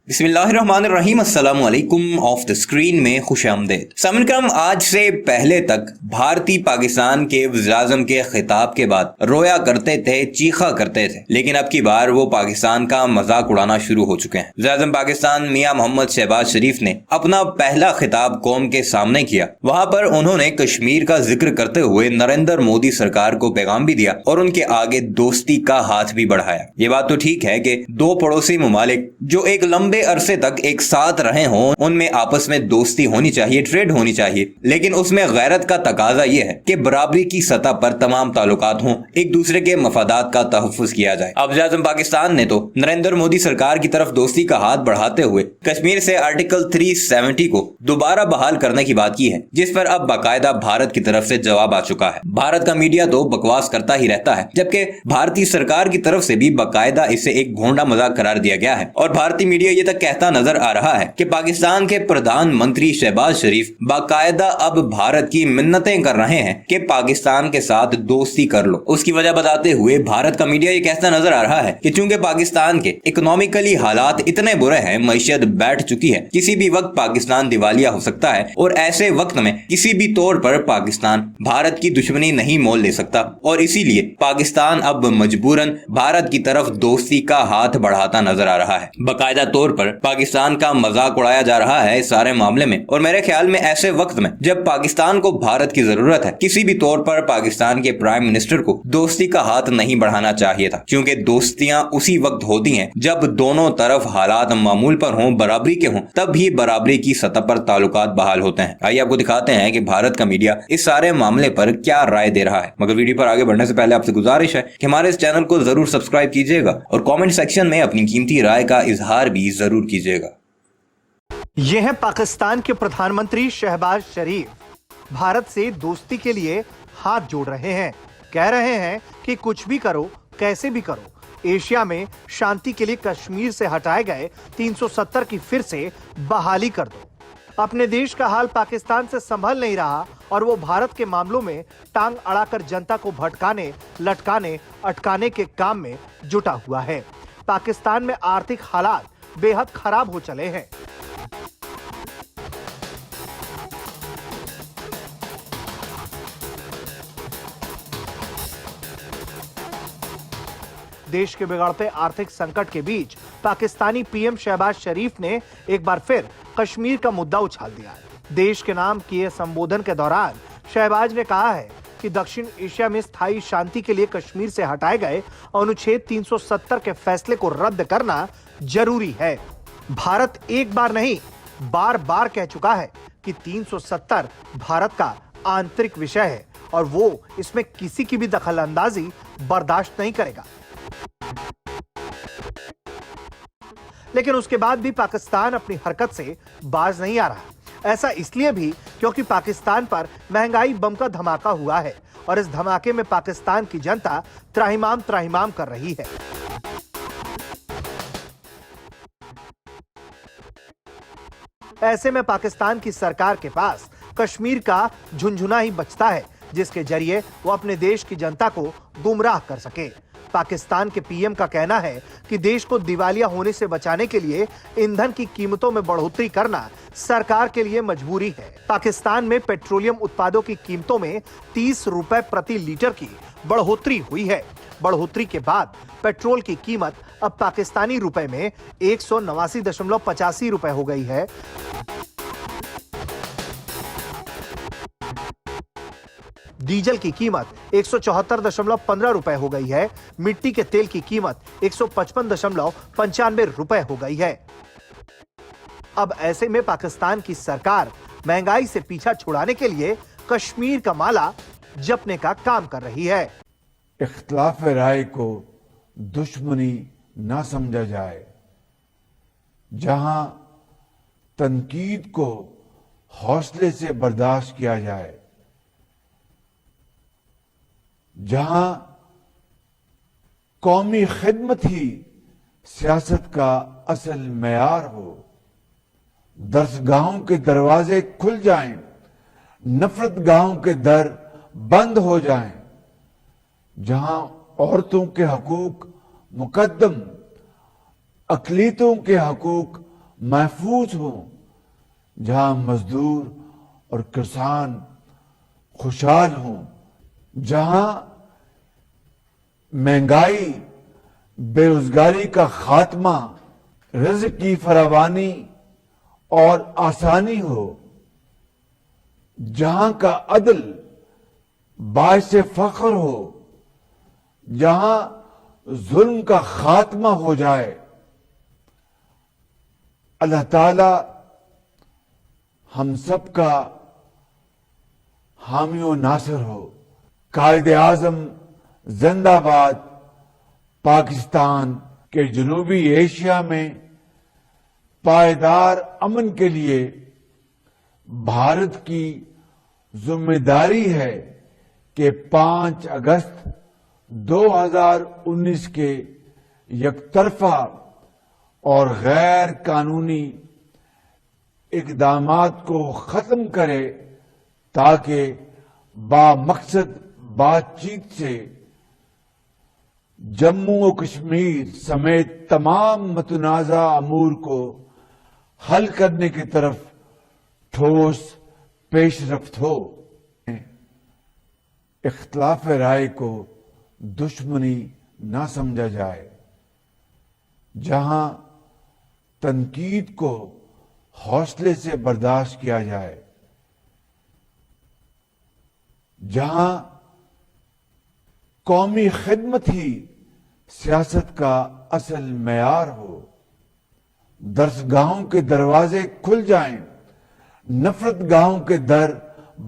बिस्मिल्लाहिर्रहमानिर्रहीम अस्सलाम वालेकुम ऑफ द स्क्रीन में खुश आमदेद। सामईन करम, आज से पहले तक भारतीय पाकिस्तान के वज़ीर-ए-आज़म के खिताब के बाद रोया करते थे, चीखा करते थे, लेकिन अब की बार वो पाकिस्तान का मजाक उड़ाना शुरू हो चुके हैं। वज़ीर-ए-आज़म पाकिस्तान मियां मोहम्मद शहबाज शरीफ ने अपना पहला खिताब कौम के सामने किया। वहाँ पर उन्होंने कश्मीर का जिक्र करते हुए नरेंद्र मोदी सरकार को पैगाम भी दिया और उनके आगे दोस्ती का हाथ भी बढ़ाया। ये बात तो ठीक है कि दो पड़ोसी ममालिक जो एक लंबे अरसे तक एक साथ रहे हों, उनमें आपस में दोस्ती होनी चाहिए, ट्रेड होनी चाहिए, लेकिन उसमें गैरत का तकाजा यह है कि बराबरी की सतह पर तमाम ताल्लुकात हों, एक दूसरे के मफादात का तहफ़्फ़ुज़ किया जाए। अब वज़ीर-ए-आज़म पाकिस्तान ने तो नरेंद्र मोदी सरकार की तरफ दोस्ती का हाथ बढ़ाते हुए कश्मीर से आर्टिकल 370 को दोबारा बहाल करने की बात की है, जिस पर अब बाकायदा भारत की तरफ से जवाब आ चुका है। भारत का मीडिया तो बकवास करता ही रहता है, जबकि भारतीय सरकार की तरफ से भी बाकायदा इसे एक भोंडा मजाक करार दिया गया है और भारतीय मीडिया ये तक कहता नजर आ रहा है कि पाकिस्तान के प्रधानमंत्री शहबाज शरीफ बाकायदा अब भारत की मिन्नतें कर रहे हैं कि पाकिस्तान के साथ दोस्ती कर लो। उसकी वजह बताते हुए भारत का मीडिया ये कहता नजर आ रहा है कि चूंकि पाकिस्तान के इकोनॉमिकली हालात इतने बुरे हैं, मईशत बैठ चुकी है, किसी भी वक्त पाकिस्तान दिवालिया हो सकता है और ऐसे वक्त में किसी भी तौर पर पाकिस्तान भारत की दुश्मनी नहीं मोल ले सकता और इसीलिए पाकिस्तान अब मजबूरन भारत की तरफ दोस्ती का हाथ बढ़ाता नजर आ रहा है। बाकायदा तौर पर पाकिस्तान का मजाक उड़ाया जा रहा है इस सारे मामले में और मेरे ख्याल में ऐसे वक्त में जब पाकिस्तान को भारत की जरूरत है, किसी भी तौर पर पाकिस्तान के प्राइम मिनिस्टर को दोस्ती का हाथ नहीं बढ़ाना चाहिए था, क्योंकि दोस्तियां उसी वक्त होती हैं जब दोनों तरफ हालात मामूल पर हों, बराबरी के हों, तब ही बराबरी की सतह पर ताल्लुकात बहाल होते हैं। आइए आपको दिखाते हैं कि भारत का मीडिया इस सारे मामले पर क्या राय दे रहा है। मगर वीडियो पर आगे बढ़ने से पहले आपसे गुजारिश है कि हमारे इस चैनल को जरूर सब्सक्राइब कीजिएगा और कॉमेंट सेक्शन में अपनी कीमती राय का इजहार भी जरूर कीजिएगा। ये है पाकिस्तान के प्रधानमंत्री शहबाज शरीफ। भारत से दोस्ती के लिए हाथ जोड़ रहे हैं, कह रहे हैं कि कुछ भी करो, कैसे भी करो, एशिया में शांति के लिए कश्मीर से हटाए गए 370 की फिर से बहाली कर दो। अपने देश का हाल पाकिस्तान से संभल नहीं रहा और वो भारत के मामलों में टांग अड़ाकर जनता को भटकाने, लटकाने, अटकाने के काम में जुटा हुआ है। पाकिस्तान में आर्थिक हालात बेहद खराब हो चले हैं। देश के बिगड़ते आर्थिक संकट के बीच पाकिस्तानी पीएम शहबाज शरीफ ने एक बार फिर कश्मीर का मुद्दा उछाल दिया है। देश के नाम किए संबोधन के दौरान शहबाज ने कहा है कि दक्षिण एशिया में स्थायी शांति के लिए कश्मीर से हटाए गए अनुच्छेद 370 के फैसले को रद्द करना जरूरी है। भारत एक बार नहीं, बार बार कह चुका है कि 370 भारत का आंतरिक विषय है और वो इसमें किसी की भी दखल अंदाजी बर्दाश्त नहीं करेगा। लेकिन उसके बाद भी पाकिस्तान अपनी हरकत से बाज नहीं आ रहा। ऐसा इसलिए भी क्योंकि पाकिस्तान पर महंगाई बम का धमाका हुआ है और इस धमाके में पाकिस्तान की जनता त्राहिमाम त्राहिमाम कर रही है। ऐसे में पाकिस्तान की सरकार के पास कश्मीर का झुनझुना ही बचता है, जिसके जरिए वो अपने देश की जनता को गुमराह कर सके। पाकिस्तान के पीएम का कहना है कि देश को दिवालिया होने से बचाने के लिए ईंधन की कीमतों में बढ़ोतरी करना सरकार के लिए मजबूरी है। पाकिस्तान में पेट्रोलियम उत्पादों की कीमतों में 30 रुपए प्रति लीटर की बढ़ोतरी हुई है। बढ़ोतरी के बाद पेट्रोल की कीमत अब पाकिस्तानी रुपए में 189.85 रुपए हो गई है। डीजल की कीमत 174.15 रुपए हो गई है। मिट्टी के तेल की कीमत 155.95 रुपए हो गई है। अब ऐसे में पाकिस्तान की सरकार महंगाई से पीछा छुड़ाने के लिए कश्मीर का माला जपने का काम कर रही है। इख्तिलाफ राय को दुश्मनी ना समझा जाए। जहां तनकीद को हौसले से बर्दाश्त किया जाए, जहां कौमी खिदमत ही सियासत का असल मेयार हो, दरसगाहों के दरवाजे खुल जाएं, नफरतगाहों के दर बंद हो जाएं, जहां औरतों के हकूक मुकद्दम, अकलीतों के हकूक محفوظ ہوں، جہاں مزدور اور کسان خوشحال ہوں، جہاں مہنگائی، بے روزگاری کا خاتمہ، رزق کی فراوانی اور آسانی ہو، جہاں کا عدل باعث فخر ہو، جہاں ظلم کا خاتمہ ہو جائے۔ اللہ تعالی ہم سب کا حامی و ناصر ہو۔ قائد اعظم زندہ باد۔ پاکستان کے جنوبی ایشیا میں پائیدار امن کے لیے بھارت کی ذمہ داری ہے کہ 5 اگست 2019 کے یک طرفہ اور غیر قانونی اقدامات کو ختم کرے تاکہ بامقصد بات چیت سے جموں و کشمیر سمیت تمام متنازع امور کو حل کرنے کی طرف ٹھوس پیش رفت ہو۔ اختلاف رائے کو دشمنی نہ سمجھا جائے۔ جہاں تنقید کو حوصلے سے برداشت کیا جائے، جہاں قومی خدمت ہی سیاست کا اصل معیار ہو، درسگاہوں کے دروازے کھل جائیں، نفرت گاہوں کے در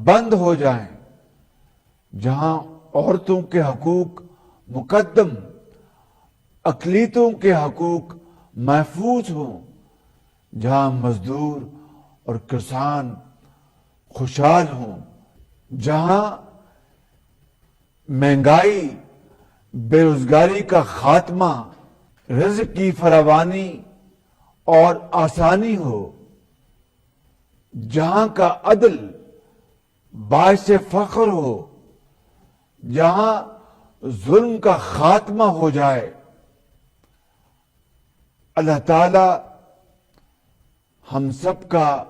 بند ہو جائیں، جہاں عورتوں کے حقوق مقدم، اقلیتوں کے حقوق محفوظ ہوں، جہاں مزدور اور کسان خوشحال ہوں، جہاں مہنگائی، بے روزگاری کا خاتمہ، رزق کی فراوانی اور آسانی ہو، جہاں کا عدل باعث فخر ہو، جہاں ظلم کا خاتمہ ہو جائے۔ اللہ تعالی ہم سب کا